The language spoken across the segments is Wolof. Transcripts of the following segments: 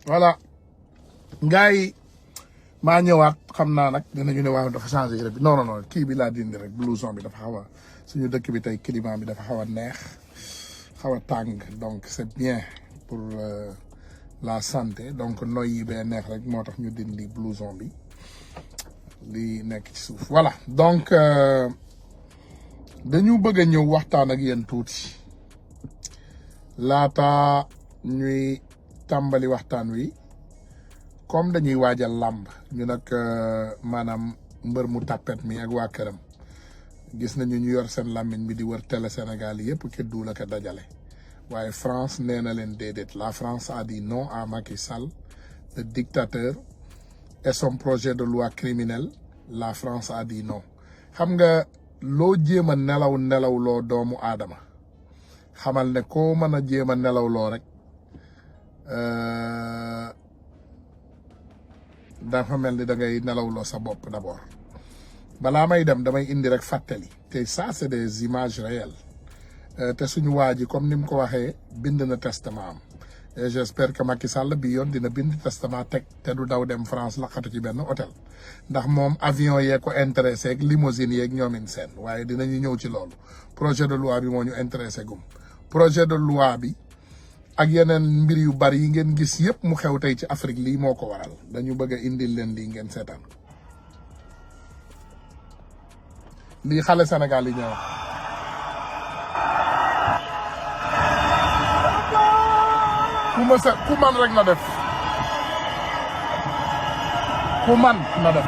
voilà gars yi maa ñëwaat xam naa nag dinañu ne waaw dafa changé yére bi non kii bi laa dindi rek blouson bi dafa xaw a suñu dëkk bi tey climat bi dafa xaw a neex xaw a tàng donc c'est bien pour la santé donc noy yi bee neex rek moo tax ñu dindi blouson bi li nekk ci suuf voilà donc dañu bëgg a ñëw waxtaan ak yéen tuuti laata ñuy tàmbali waxtaan wi comme dañuy waajal làmb ñu nag maanaam mbër mu tàppet mi ak waa këram gis nañu ñu yor seen làmmiñ bi di wër télé Sénégal yëpp ki duula ko dajale waaye France nee na leen déedéet la France a dit non à Macky Sall le dictateur et son projet de loi criminel la France a dit non xam nga loo jéem a nelaw loo doomu aadama xamal ne koo mën a jéem a nelaw loo rek dafa mel ni da ngay nelawloo sa bopp d'abord balaa may dem damay indi rek fàttali te ça c'est des images réelles te suñu waa ji comme ni mu ko waxee bind na testament am et j'espère que Macky Sall bi yoon dina bind testament teg te du daw dem France laqatu ci benn hôtel ndax moom avion yee ko intéressé ak limousine yeeg ñoomin seen waaye dinañu ñëw ci loolu projet de loi bi moo ñu intéressé gum projet de loi bi ak yeneen mbir yu bari yi ngeen gis yëpp mu xew tey ci Afrique lii moo ko waral dañu bëgg a indil leen lii ngeen seetaan lii xale Sénégal yi ñëw ku man rek na def ku man na def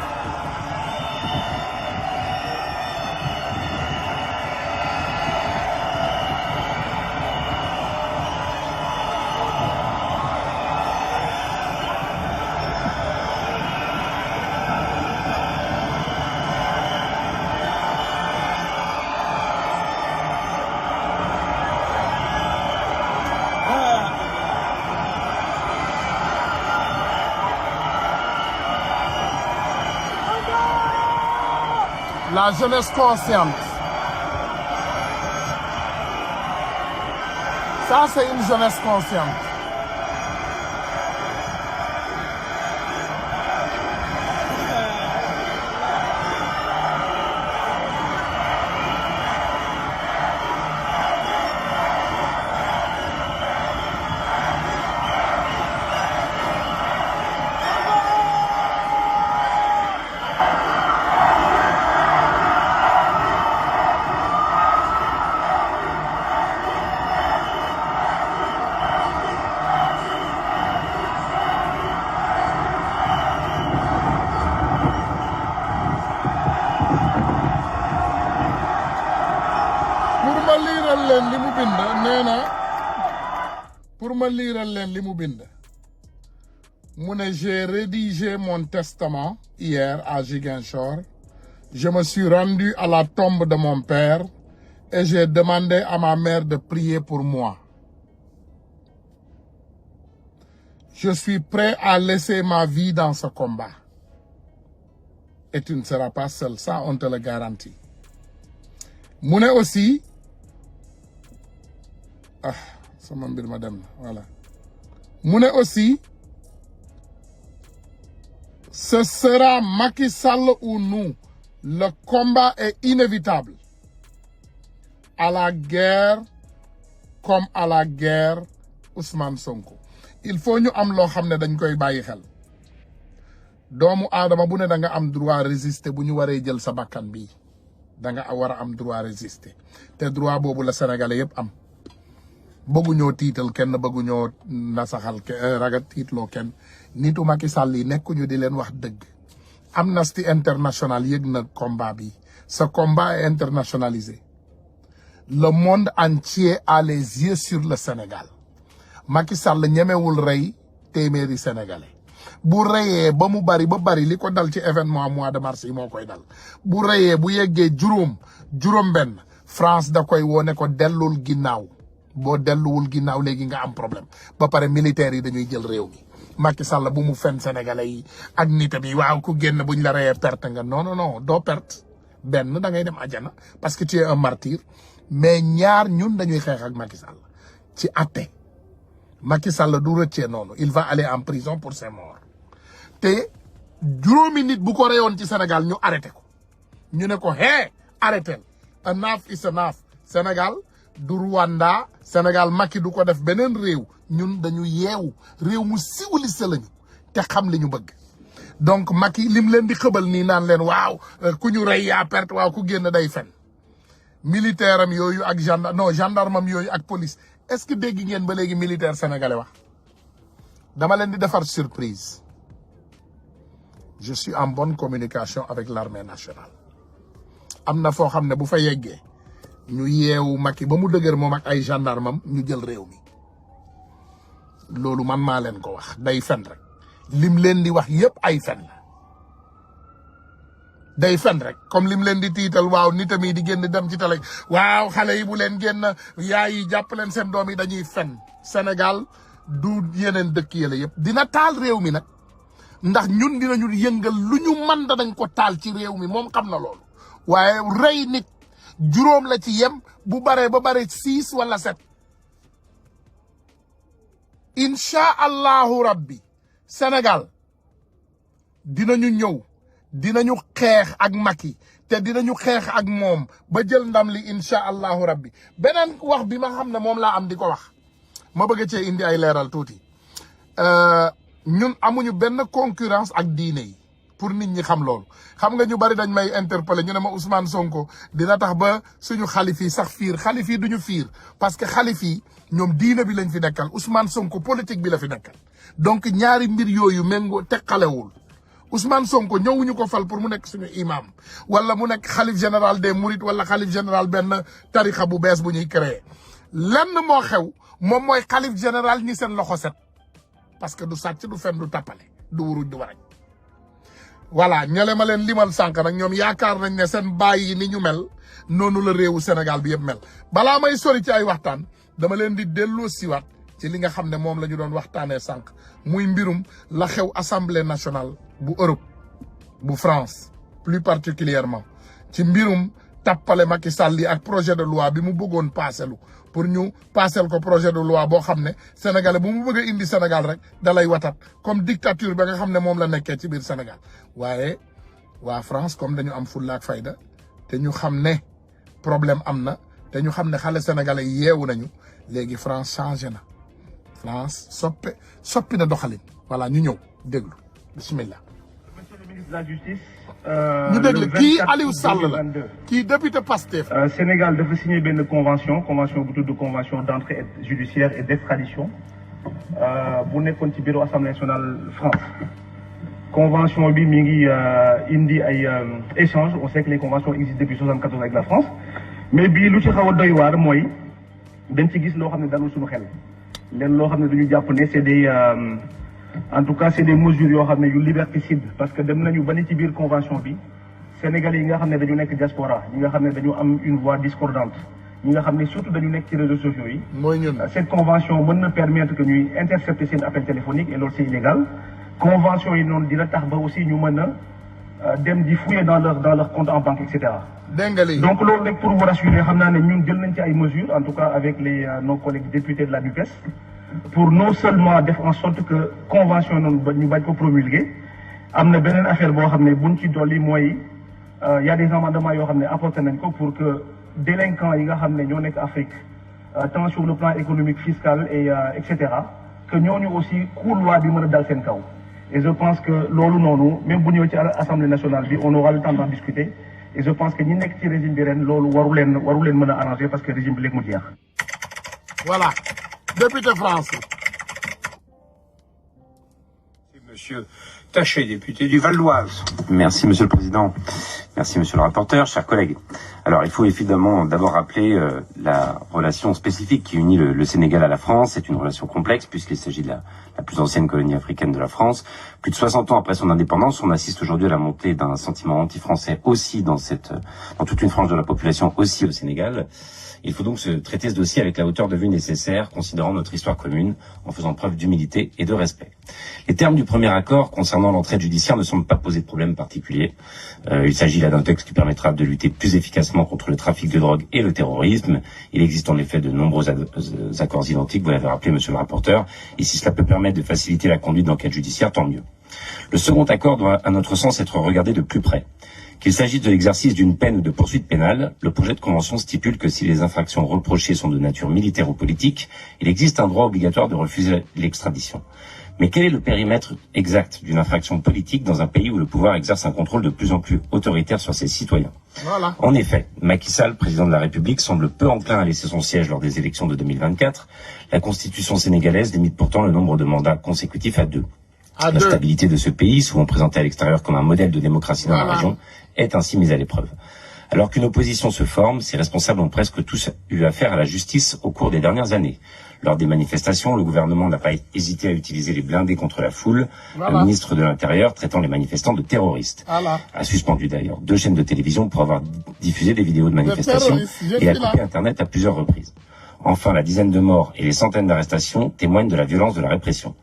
la jeunesse consciente. Ça, c'est une jeunesse consciente. Pour me lire leen li mu bind j'ai rédigé mon testament hier à Ziguinchor. Je me suis rendu à la tombe de mon père et j'ai demandé à ma mère de prier pour moi. Je suis prêt à laisser ma vie dans ce combat. Et tu ne seras pas seul, ça on te le garantit. Mu aussi sama mbir ma dem voilà mu aussi ce sera Macky Sall ou nous. Le combat est inévitable. À la guerre comme à la guerre Ousmane Sonko. Il faut ñu am loo xam ne dañ koy bàyyi xel doomu aadama bu ne da nga am droit résister bu ñu waree jël sa bakkan bi da nga war a am droit résister te droit boobu la Sénégalais yëpp am bëgguñoo tiital kenn bëgguñoo nasaxal ragal tiitloo kenn nitu Macky Sall yi nekkuñu di leen wax dëgg. Amnesty International yëg na combat bi ce combat est internationalisé. Le monde entier a les yeux sur le Sénégal. Macky Sall ñemewul rey téeméeri sénégalais bu reyee ba mu bari ba bari li ko dal ci événement mois de mars yi moo koy dal bu reyee bu yeggee juróom benn France da koy wone ko dellul ginnaaw boo delluwul ginnaaw léegi nga am problème ba pare militaires yi dañuy jël réew mi Macky Sall bu mu fen sénégalais yi ak nitam yi waaw ku génn buñ la reyee perte nga non doo perte benn da ngay dem àjjana parce que tu es un martyr mais ñaar ñun dañuy xeex ak Macky Sall ci atte Macky Sall du rëccee noonu il va aller en prison pour ses morts te juróomi nit bu ko reyoon ci Sénégal ñu arrêté ko ñu ne ko arrêté enough is enough. Sénégal du Rwanda Sénégal Macky du ko def beneen réew ñun dañu yeewu réew mu civilisé lañu te xam li ñu bëgg. donc Macky lim leen di xëbal nii naan leen waaw ku ñu rey yaa perte waaw ku génn day fen militaire am yooyu ak gendarme am yooyu ak police est-ce que dégg ngeen ba léegi militaire sénégalais wax. dama leen di defar surprise je suis en bonne communication avec l'armée nationale. am na foo xam ne bu fa yeggee ñu yeewu Macky ba mu dëgër moom ak ay gendarme am ñu jël réew mi loolu man maa leen ko wax day fen rek lim leen di wax yépp ay fen la day fen rek comme lim leen di tiital waaw nitam yi di génn dem ci télé waaw xale yi bu leen génn yaay yi jàpp leen seen doom yi dañuy fen. Sénégal du yeneen dëkk yële yépp dina taal réew mi nag ndax ñun dinañu yëngal lu ñu mën dañ ko taal ci réew mi moom xam na loolu waaye rey nit juróom la ci yem bu baree ba bare 6 wala 7 incha allahu rabbi Sénégal dinañu ñëw dinañu xeex ak Macky te dinañu xeex ak moom ba jël ndam li incha allahu rabbi. beneen wax bi ma xam ne moom laa am di ko wax ma bëgg cee indi ay leeral tuuti ñun amuñu benn concurrence ak diine yi pour nit ñi xam loolu. xam nga ñu bari dañ may interpeller ñu ne ma Ousmane Sonko dina tax ba suñu xalif yi sax fiir xalif yi duñu fiir parce que xalif yi ñoom diine bi lañ fi nekkal Ousmane Sonko politique bi la fi nekkal donc ñaari mbir yooyu méngoo teqalewul. Ousmane Sonko ñëwuñu ko fal pour mu nekk suñu imam wala mu nekk xalif général des Mourides wala xalif général benn tarixa bu bees bu ñuy créer lenn moo xew moom mooy xalif général ñi seen loxo set parce que du sàcc du fen du tappale du wuruj du waraj. voilà ñele ma leen limal sànq nag ñoom yaakaar nañ ne seen baay yi ni ñu mel noonu la réewu Sénégal bi yëpp mel. balaa may sori ci ay waxtaan dama leen di delloo siwaat ci li nga xam ne moom la ñu doon waxtaanee sànq muy mbirum la xew assemblée nationale bu Europe bu France plus particulièrement ci mbirum tappale Macky Sall yi ak projet de loi bi mu bëggoon paaselu pour ñu paasel ko projet de loi boo xam ne sénégalais bu mu bëgg a indi Sénégal rek dalay watat comme dictature ba nga xam ne moom la nekkee ci biir Sénégal. waaye waa France comme dañu am fulla ak fayda te ñu xam ne problème am na te ñu xam ne xale sénégalais yeewu nañu léegi France changé na France soppi na doxalin. voilà ñu ñëw déglu bismillah. Monsieur le ministre de la Justice. ñu déglu kii Aliou Sall la kii député Pastef. Sénégal dafa signé benn convention bu tudd convention d'entrée judiciaire et d'extradition bu nekkoon ci bureau assemblée nationale France. convention bi mi ngi indi ay échanges on sait que les conventions existent depuis 74 avec la France mais bii lu ci xaw a doy waar mooy dañ ci gis loo xam ne dalul suñu xel leen loo xam ne dañu jàpp ne c'est des en tout cas c'est des mesures yoo xam ne yu liberticide parce que dem nañu ba ne ci biir convention bi Sénégalais yi nga xam ne dañu nekk diaspora ñi nga xam ne dañu am une voix discordante ñi nga xam ne surtout dañu nekk ci réseaux sociaux yi. mooy ñun cette convention mën na permettre que ñuy intercepter seen appel téléphonique et loolu c'est illégal. convention yi noonu dina tax ba aussi ñu mën a dem di fouiller dans leur compte en banque et cetera. donc loolu rek pour vous rassurer xam naa ne ñun jël nañ ci ay mesures en tout cas avec nos collègues députés de la NUPES pour non seulement def en sorte que convention noonu ba ñu bañ ko promulguer am na beneen affaire boo xam ne buñ ci dolli mooy y a des amendements yoo xam ne apporté nañ ko pour que délinquants yi nga xam ne ñoo nekk Afrique tant sur le plan économique fiscal et cetera que ñooñu aussi loi bi mën a dal seen kaw. et je pense que loolu noonu même bu ñëwee ci assemblée nationale bi on aura le temps d'en discuter et je pense que ñi nekk ci régime bi ren loolu waru leen mën a arranger parce que régime bi léegi mu jeex. voilà député français. Monsieur Taché, député du Val-d'Oise. Merci Monsieur le Président. Merci Monsieur le rapporteur, chers collègues. Alors il faut évidemment d'abord rappeler la relation spécifique qui unit le Sénégal à la France. C'est une relation complexe puisqu'il s'agit de la plus ancienne colonie africaine de la France. Plus de 60 ans après son indépendance, on assiste aujourd'hui à la montée d'un sentiment anti-français aussi dans toute une frange de la population aussi au Sénégal. Il faut donc se traiter ce dossier avec la hauteur de vue nécessaire, considérant notre histoire commune, en faisant preuve d'humilité et de respect. Les termes du premier accord concernant l'entraide judiciaire ne semblent pas poser de problème particulier. Il s'agit là d'un texte qui permettra de lutter plus efficacement contre le trafic de drogue et le terrorisme. Il existe en effet de nombreux accords identiques, vous l'avez rappelé, monsieur le rapporteur, et si cela peut permettre de faciliter la conduite d'enquête judiciaire, tant mieux. Le second accord doit, à notre sens, être regardé de plus près. Qu'il s'agisse de l'exercice d'une peine ou de poursuite pénale, le projet de convention stipule que si les infractions reprochées sont de nature militaire ou politique, il existe un droit obligatoire de refuser l'extradition. Mais quel est le périmètre exact d'une infraction politique dans un pays où le pouvoir exerce un contrôle de plus en plus autoritaire sur ses citoyens? Voilà. En effet, Macky Sall, président de la République, semble peu enclin à laisser son siège lors des élections de 2024. La constitution sénégalaise limite pourtant le nombre de mandats consécutifs à 2. La stabilité de ce pays, souvent présenté à l'extérieur comme un modèle de démocratie dans la région, est ainsi mise à l'épreuve. Alors qu'une opposition se forme, ses responsables ont presque tous eu affaire à la justice au cours des dernières années. Lors des manifestations, le gouvernement n'a pas hésité à utiliser les blindés contre la foule. Le ministre de l'Intérieur, traitant les manifestants de terroristes, a suspendu d'ailleurs 2 chaînes de télévision pour avoir diffusé des vidéos de manifestations et a coupé Internet à plusieurs reprises. Enfin, la dizaine de morts et les centaines d'arrestations témoignent de la violence de la répression.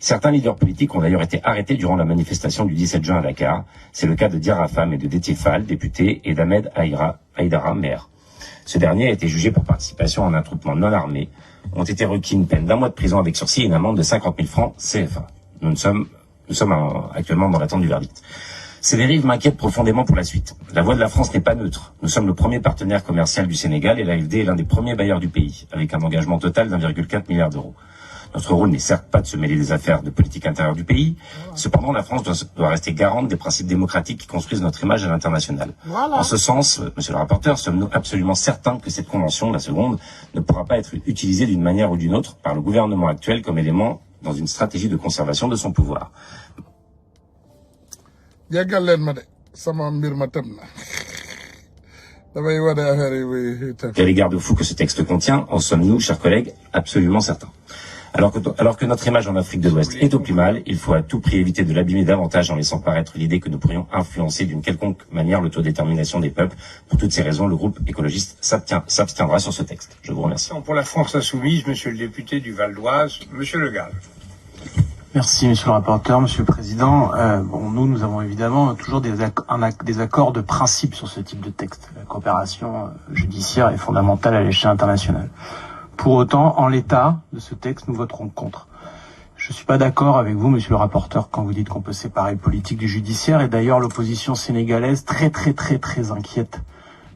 Certains leaders politiques ont d'ailleurs été arrêtés durant la manifestation du 17 juin à Dakar. C'est le cas de Diarra Fam et de Déthié Fall, député, et d'Ahmed Aïdara, maire. Ce dernier a été jugé pour participation à un attroupement non armé. Ont été requis une peine d'1 mois de prison avec sursis et une amende de 50 000 francs CFA. Nous sommes actuellement dans l'attente du verdict. Ces dérives m'inquiètent profondément pour la suite. La voix de la France n'est pas neutre. Nous sommes le premier partenaire commercial du Sénégal et l'AFD est l'un des premiers bailleurs du pays, avec un engagement total d'1,4 milliard d'euros. Notre rôle n'est certes pas de se mêler des affaires de politique intérieure du pays. Cependant, la France doit rester garante des principes démocratiques qui construisent notre image à l'international. En ce sens, monsieur le rapporteur, sommes-nous absolument certains que cette convention, la seconde, ne pourra pas être utilisée d'une manière ou d'une autre par le gouvernement actuel comme élément dans une stratégie de conservation de son pouvoir. Quel est garde-fou que ce texte contient, en sommes-nous, chers collègues, absolument certains. Alors que notre image en Afrique de l'Ouest est au plus mal, il faut à tout prix éviter de l'abîmer davantage en laissant paraître l'idée que nous pourrions influencer d'une quelconque manière l'autodétermination des peuples. Pour toutes ces raisons, le groupe écologiste s'abstiendra sur ce texte. Je vous remercie. Pour la France insoumise, monsieur le député du Val d'Oise, monsieur Le Gall. Merci, monsieur le rapporteur, monsieur le président. Nous avons évidemment toujours des accords de principe sur ce type de texte. La coopération judiciaire est fondamentale à l'échelle internationale. Pour autant, en l'état de ce texte, nous voterons contre. Je suis pas d'accord avec vous, monsieur le rapporteur, quand vous dites qu'on peut séparer le politique du judiciaire. Et d'ailleurs, l'opposition sénégalaise, très inquiète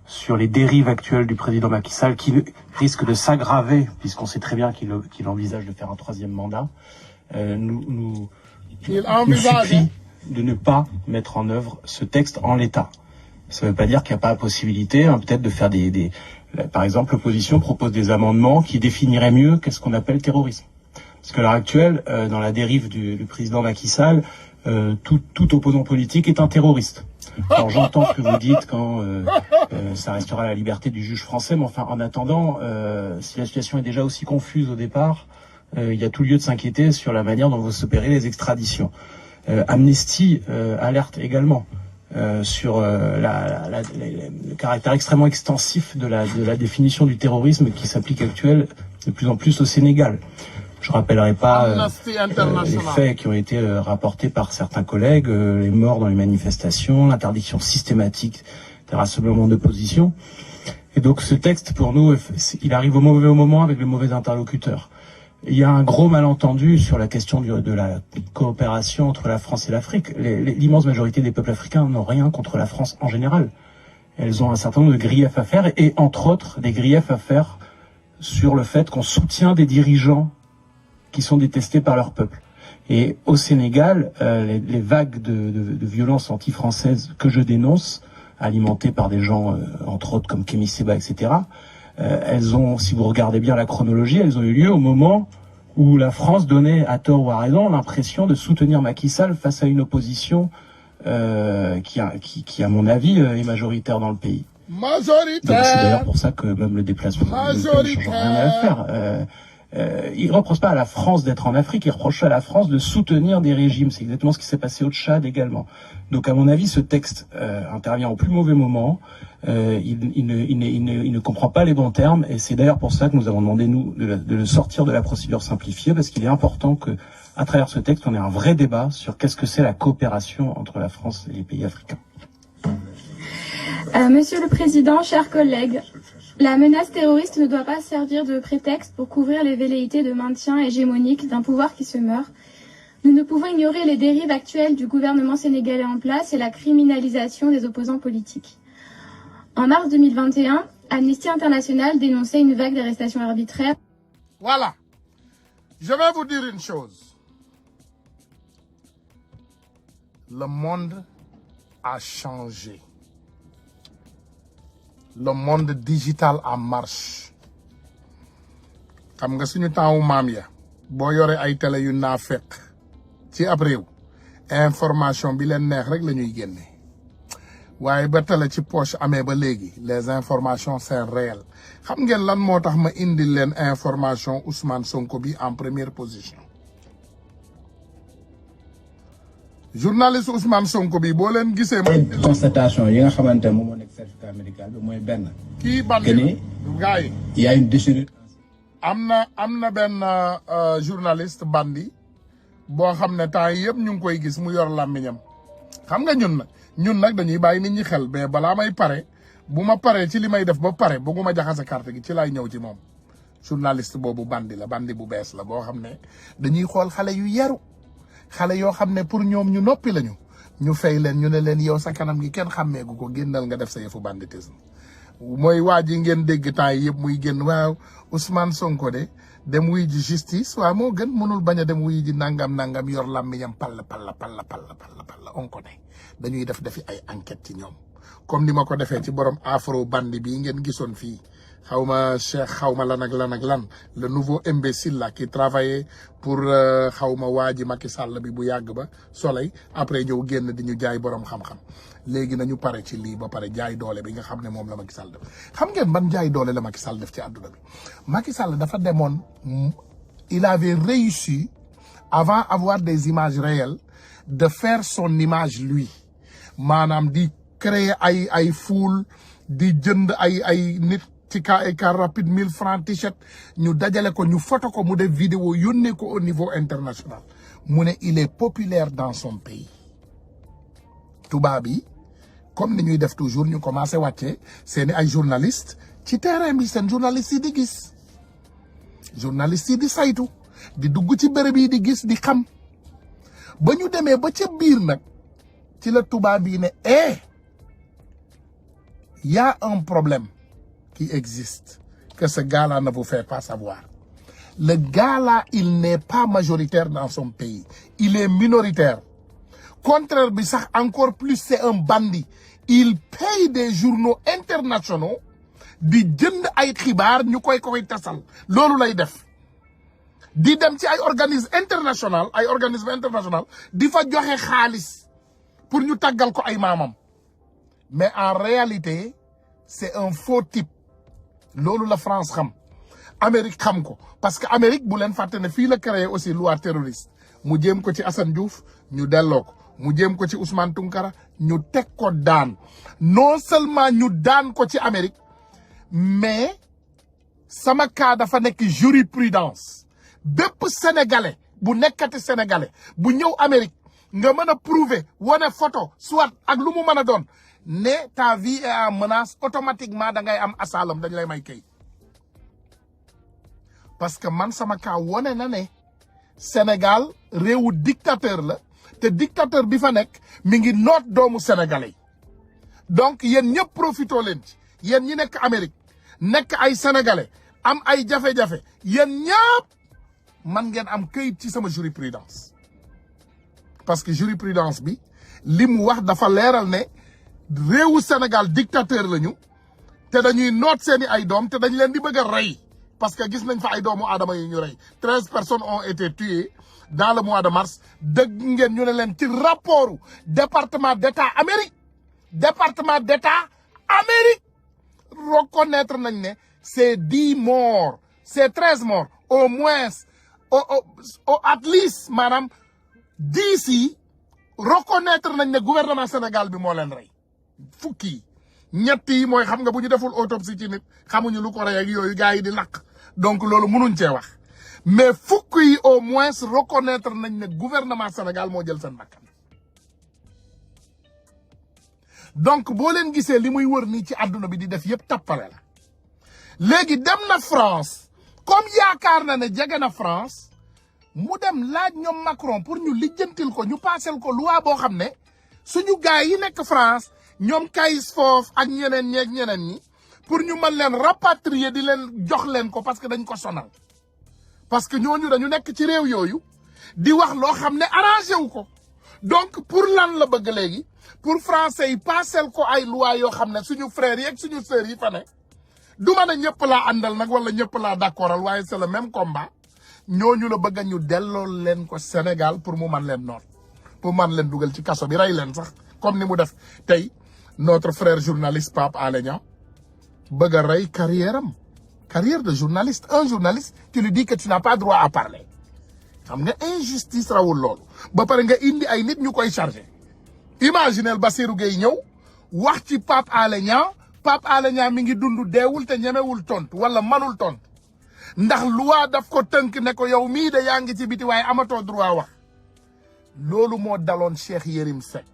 sur les dérives actuelles du président Macky Sall, qui risquent de s'aggraver, puisqu'on sait très bien qu'il envisage de faire un 3e mandat. Nous supplie de ne pas mettre en œuvre ce texte en l'état. Ça ne veut pas dire qu'il n'y a pas la possibilité, peut-être de faire par exemple, l'opposition propose des amendements qui définiraient mieux qu'est-ce qu'on appelle terrorisme. Parce que à l'heure actuelle, dans la dérive du président Macky Sall, tout opposant politique est un terroriste. Alors j'entends ce que vous dites quand ça restera la liberté du juge français, mais enfin en attendant, si la situation est déjà aussi confuse au départ, il y a tout lieu de s'inquiéter sur la manière dont vont s'opérer les extraditions. Amnesty alerte également sur le caractère extrêmement extensif de la définition du terrorisme qui s'applique actuellement de plus en plus au Sénégal. Je rappellerai pas les faits qui ont été rapportés par certains collègues, les morts dans les manifestations, l'interdiction systématique des rassemblements d'opposition. Et donc ce texte, pour nous, il arrive au mauvais moment avec le mauvais interlocuteur. Il y a un gros malentendu sur la question de la coopération entre la France et l'Afrique. L'immense majorité des peuples africains n'ont rien contre la France en général. Elles ont un certain nombre de griefs à faire, et entre autres, des griefs à faire sur le fait qu'on soutient des dirigeants qui sont détestés par leur peuple. Et au Sénégal, les vagues de violences anti-françaises que je dénonce, alimentées par des gens, entre autres, comme Kémy Séba, etc., elles ont, si vous regardez bien la chronologie, elles ont eu lieu au moment où la France donnait, à tort ou à raison, l'impression de soutenir Macky Sall face à une opposition qui, à mon avis, est majoritaire dans le pays. Majoritaire. Donc c'est d'ailleurs pour ça que même le déplacement ne change rien à l'affaire. Il ne reproche pas à la France d'être en Afrique, il reproche à la France de soutenir des régimes. C'est exactement ce qui s'est passé au Tchad également. Donc à mon avis, ce texte intervient au plus mauvais moment. Il ne comprend pas les bons termes, et c'est d'ailleurs pour ça que nous avons demandé, nous, de le sortir de la procédure simplifiée, parce qu'il est important que, à travers ce texte, on ait un vrai débat sur qu'est-ce que c'est la coopération entre la France et les pays africains. Monsieur le Président, chers collègues, la menace terroriste ne doit pas servir de prétexte pour couvrir les velléités de maintien hégémonique d'un pouvoir qui se meurt. Nous ne pouvons ignorer les dérives actuelles du gouvernement sénégalais en place et la criminalisation des opposants politiques. En mars 2021, Amnesty International dénonçait une vague d'arrestations arbitraires. Voilà. Je vais vous dire une chose. Le monde a changé. Le monde digital en marche. Xam nga suñu temps wu maam ya boo yore ay télé yu naa fekk ci ab réew information bi leen neex rek la ñuy génne waaye ba télé ci poche amee ba léegi les informations c'est réel xam ngeen lan moo tax ma indil leen information Ousmane Sonko bi en première position. Journaliste Ousmane Sonko bi boo leen gisee. constatation yi nga xamante ne moom moo nekk certificat médical bi mooy benn. kii bandi gars yi y a une déchirure. am na benn journaliste bandi boo xam ne temps yii yëpp ñu ngi koy gis mu yor làmmiñam xam nga ñun nag dañuy bàyyi nit ñi xel mais balaa may pare bu ma paree ci li may def ba pare bëgguma jaxase carte gi ci lay ñëw ci moom journaliste boobu bandi la bandi bu bees la boo xam ne dañuy xool xale yu yaru. xale yoo xam ne pour ñoom ñu noppi lañu ñu fay leen ñu ne leen yow sa kanam gi kenn xàmmeegu ko génnal nga def sa yëfu banditisme mooy waa ji ngeen dégg temps yi yëpp muy génn waaw Ousmane Sonko de dem wuy ji justice waaw moo gën mënul bañ a dem wuy ji nangam yor làmmiñam palla on ko ne dañuy defi ay enquête ci ñoom comme ni ma ko defee ci borom afro bandi bii ngeen gisoon fii xawma Cheikh xawma lan ak lan le nouveau imbécile là qui travaillait pour xawma waa ji Macky Sall bi bu yàgg ba Soleil après ñëw génn di ñu jaay borom xam-xam léegi nañu pare ci lii ba pare jaay doole bi nga xam ne moom la Macky Sall def xam ngeen ban jaay doole la Macky Sall def ci àdduna bi Macky Sall dafa demoon il avait réussi avant avoir des images réelles de faire son image lui maanaam di créer ay foule di jënd ay nit ci car rapide 1000 francs t-shirt ñu dajale ko ñu photo ko mu def vidéo yónnee ko au niveau international mu ne il est populaire dans son pays tubaab yi comme ni ñuy def toujours ñu commencé wàcce seeni ay journaliste ci terrain bi seen journaliste yi di gis journaliste yi di saytu di dugg ci bërëb yi di gis di xam ba ñu demee ba ca biir nag ci la tubaab yi ne y a un problème qui existe, que ce gars-là ne vous fait pas savoir. Le gars-là, il n'est pas majoritaire dans son pays. Il est minoritaire. Contraire bi sax encore plus, c'est un bandit. Il paye des journaux internationaux di jënd ay xibaar ñu koy tasal loolu lay def di dem ci ay organisme international di fa joxe xaalis pour ñu tàggal ko ay maamam mais en réalité c'est un faux type loolu la France xam Amérique xam ko parce que Amérique bu leen fàtte ne fii la créé aussi loi terroriste mu jéem ko ci Assane Diouf ñu delloo ko mu jéem ko ci Ousmane Tounkara ñu teg ko daan non seulement ñu daan ko ci Amérique mais sama cas dafa nekk jurisprudence bépp sénégalais bu nekkati sénégalais bu ñëw Amérique nga mën a prouver wane photo soit ak lu mu mën a doon ne ta vie est en menace automatiquement da ngay am asylum dañ lay may kay parce que man sama cas wone na ne Sénégal réewu dictateur la te dictateur bi fa nekk mi ngi noot doomu sénégalais donc yéen ñëpp profitoo leen ci yéen ñi nekk Amérique nekk ay sénégalais am ay jafe-jafe yéen ñëpp man ngeen am këyit ci sama jurisprudence parce que jurisprudence bi li mu wax dafa leeral ne réewu Sénégal dictateur lañu te dañuy noot seeni ay doom te dañ leen di bëgg a rey parce que gis nañ fa ay doomu aadama yi ñu rey 13 personnes ont été tuées dans le mois de mars dëgg ngeen ñu ne leen ci rapportu département d'État Amérique reconnaître nañ ne c'est 10 morts c'est 13 morts au moins au at least maanaam 10 yi reconnaître nañ ne gouvernement Sénégal bi moo leen rey fukki ñett yi mooy xam nga bu ñu deful autopsie ci nit xamuñu lu ko rey ak yooyu gars yi di lakk donc loolu mënuñ cee wax mais fukk yi au moins reconnaître nañ ne gouvernement Sénégal moo jël seen bakkan donc boo leen gisee li muy wër nii ci àdduna bi di def yëpp tappale la léegi dem na France comme yaakaar na ne jege na France mu dem laaj ñoom Macron pour ñu lijjantil ko ñu paasel ko loi boo xam ne suñu gaay yi nekk France ñoom kayis foofu ak ñeneen ñi pour ñu mën leen rapatrier di leen jox leen ko parce que dañ ko sonal parce que ñooñu dañu nekk ci réew yooyu di wax loo xam ne arrangé wu ko donc pour lan la bëgg léegi pour français yi paasel ko ay loi yoo xam ne suñu frères yi ak suñu sœurs yi fa ne du ma ne ñëpp laa àndal nag wala ñëpp laa d'accordal waaye c'est le même combat ñooñu la bëgg ñu delloo leen ko Sénégal pour mu man leen noot pour man leen dugal ci kaso bi rey leen sax comme ni mu def tey notre frère journaliste Pape Alé Niang bëgg a rey carrière de journaliste un journaliste tu lui dis que tu n'as pas droit à parler xam nga injustice rawul loolu ba pare nga indi ay nit ñu koy chargé imaginel Bassirou Gueye ñëw wax ci Pape Alé Niang mi ngi dund deewul te ñemewul tontu wala manul tontu ndax loi daf ko tënk ne ko yow mii de yaa ngi ci biti waaye amatoo droit wax loolu moo daloon Cheikh Yérim Seck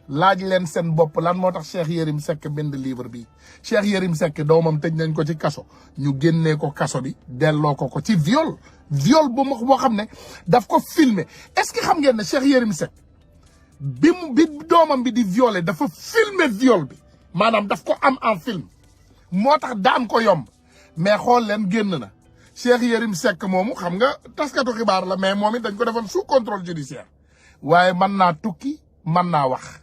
laaj leen seen bopp lan moo tax Cheikh Yérim Seck bind livre bi Cheikh Yérim Seck doomam tëj nañ ko ci kaso ñu génnee ko kaso bi delloo ko ci viol boo xam ne daf ko filmer est-ce que xam ngeen ne Cheikh Yérim Seck bi doomam bi di violé dafa filmer viol bi maanaam daf ko am en film moo tax daan ko yomb mais xool leen génn na Cheikh Yérim Seck moomu xam nga taskatu xibaar la mais moom it dañ ko defoon sous contrôle judiciaire waaye mën naa tukki mën naa wax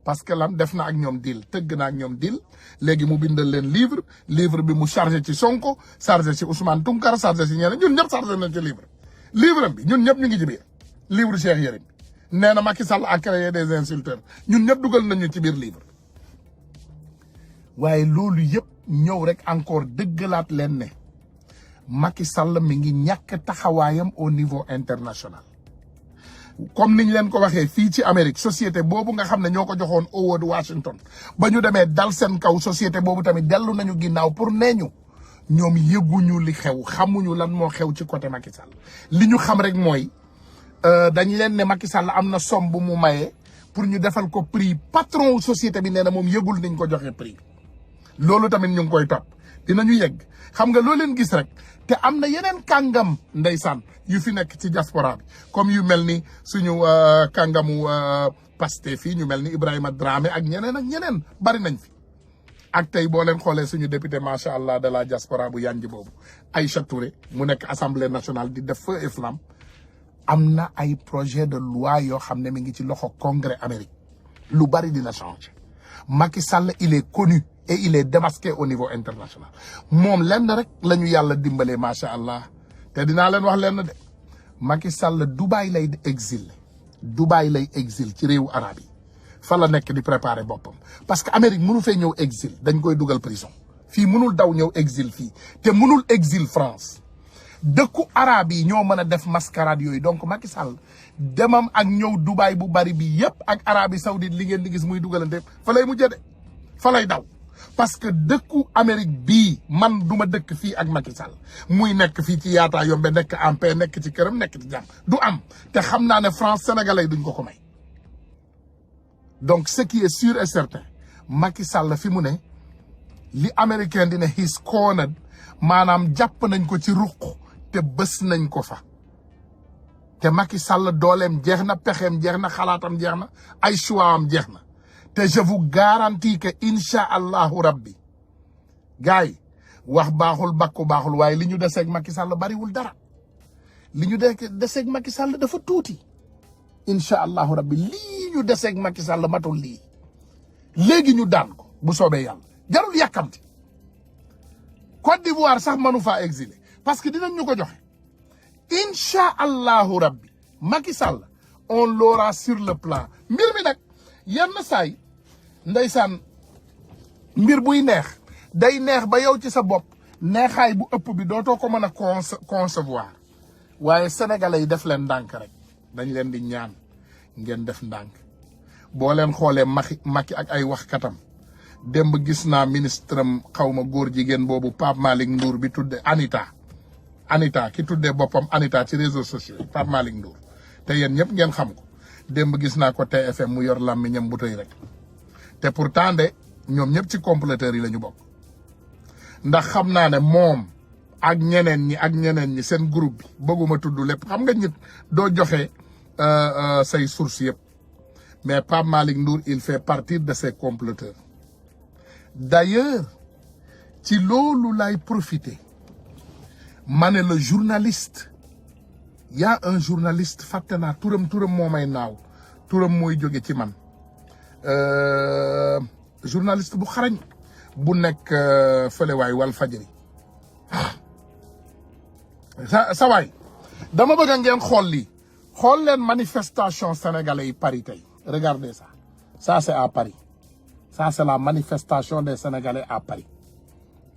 parce que lan def na ak ñoom deal tëgg na ak ñoom deal léegi mu bindal leen livre bi mu chargé ci Sonko chargé ci Ousmane Tounkara chargé ci ñeneen ñun ñëpp chargé nañ ci livre bi ñun ñëpp ñu ngi ci biir livre Cheikh Yérim nee na Macky Sall a créé des insulteurs ñun ñëpp dugal nañu ci biir livre waaye loolu yëpp ñëw rek encore dëggalaat leen ne Macky Sall mi ngi ñàkk taxawaayam au niveau international comme niñ leen ko waxee fii ci Amérique société boobu nga xam ne ñoo ko joxoon Howard Washington ba ñu demee dal seen kaw société boobu tamit dellu nañu ginnaaw pour nee ñu ñoom yëguñu li xew xamuñu lan moo xew ci côté Macky Sall li ñu xam rek mooy dañ leen ne Macky Sall am na somme bu mu mayee pour ñu defal ko prix patron société bi nee na moom yëgul niñ ko joxee prix loolu tamit ñu ngi koy topp dinañu yegg xam nga loo leen gis rek te am na yeneen kàngam ndeysaan yu fi nekk ci diaspora bi comme yu mel ni suñu kàngamu Pastef fii ñu mel ni Ibrahima Dramé ak ñeneen bari nañ fi ak tey boo leen xoolee suñu député macha allah de la diaspora bu yanj boobu Aïcha Touré mu nekk assemblée nationale di def feu et flamme am na ay projet de loi yoo xam ne mi ngi ci loxo congrès Amérique lu bari dina changer Macky Sall il est connu et il est démasqué au niveau international moom lenn rek la ñu yàlla dimbalee macha allah te dinaa leen wax lenn de Macky Sall Dubaï lay exil ci réewu arab yi fa la nekk di préparer boppam parce que Amérique mënu fee ñëw exil dañ koy dugal prison fii mënul daw ñëw exil fii te mënul exil France dëkku arab yi ñoo mën a def mascarade yooyu donc Macky Sall demam ak ñëw Dubaï bu bari bi yépp ak Arabie Saoudite li ngeen di gis muy dugalante fa lay mujjee de fa lay daw parce que dëkku Amérique bii man duma dëkk fii ak Macky Sall muy nekk fii ci yaataa yombe nekk en paix nekk ci këram nekk ci jàmm du am te xam naa ne France sénégalais duñ ko may donc ce qui est sûr et certain Macky Sall fi mu ne li américain di ne he's cornered maanaam jàpp nañ ko ci ruq te bés nañ ko fa te Macky Sall dooleem jeex na pexeem jeex na xalaatam jeex na ay choix am jeex na te je vous garantis que incha allahu rabbi gars yi wax baaxul bakku baaxul waaye li ñu deseeg Macky Sall bariwul dara li ñu deseeg Macky Sall dafa tuuti incha allahu rabbi lii ñu deseeg Macky Sall matul lii léegi ñu daan ko bu soobee yàlla jarul yàkkamti Côte d'Ivoire sax manu faa exiler parce que dinañ ñu ko joxe incha allahu rabbi Macky Sall on l'aura sur le plan mbir mi nag yenn saay ndeysaan mbir buy neex day neex ba yow ci sa bopp neexaay bu ëpp bi dootoo ko mën a concevoir waaye sénégalais yi def leen ndànk rek dañ leen di ñaan ngeen def ndànk boo leen xoolee Macky ak ay waxkatam démb gis naa ministre am xawma góor jigéen boobu Pape Malick Ndour bi tudde Anita ki tuddee boppam Anita ci réseaux sociaux yi Pape Malick Ndour te yéen ñëpp ngeen xam ko démb gis naa ko TFM mu yor làmmiñam bu tëy rek te pourtant de ñoom ñëpp ci comploteurs yi la ñu bokk ndax xam naa ne moom ak ñeneen ñi seen groupe bi bëgguma tudd lépp xam nga nit doo joxe say sources yëpp mais Pape Malick Ndour il fait partie de ces comploteurs d'ailleurs ci loolu lay profiter ma ne le journaliste y a un journaliste fàtte naa turam moo may naaw turam mooy jóge ci man journaliste bu xarañ bu nekk fële waay Walfadjri sa waay dama bëgg ngeen xool lii xool leen manifestation sénégalais yi Paris tey regardez ça c'est à Paris ça c'est la manifestation des Sénégalais à Paris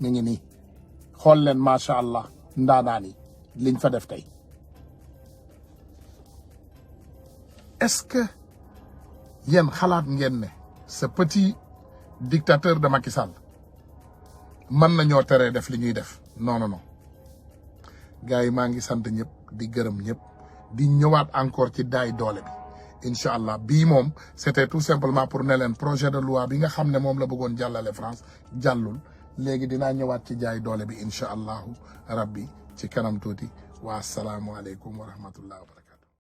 mi ngi nii xool leen macha allah ndaanaan yi liñ fa def tey est-ce que yéen xalaat ngeen ne ce petit dictateur de Macky Sall mën nañoo teree def li ñuy def non gars yi maa ngi sant ñëpp di gërëm ñëpp di ñëwaat encore ci daay doole bi incha allah bii moom c'était tout simplement pour ne leen projet de loi bi nga xam ne moom la bëggoon jàllale France jàllul léegi dinaa ñëwaat ci jaay doole bi incha allahu rabbi ci kanam tuuti wa salaamualeykum wa rahmatullah wa barakatu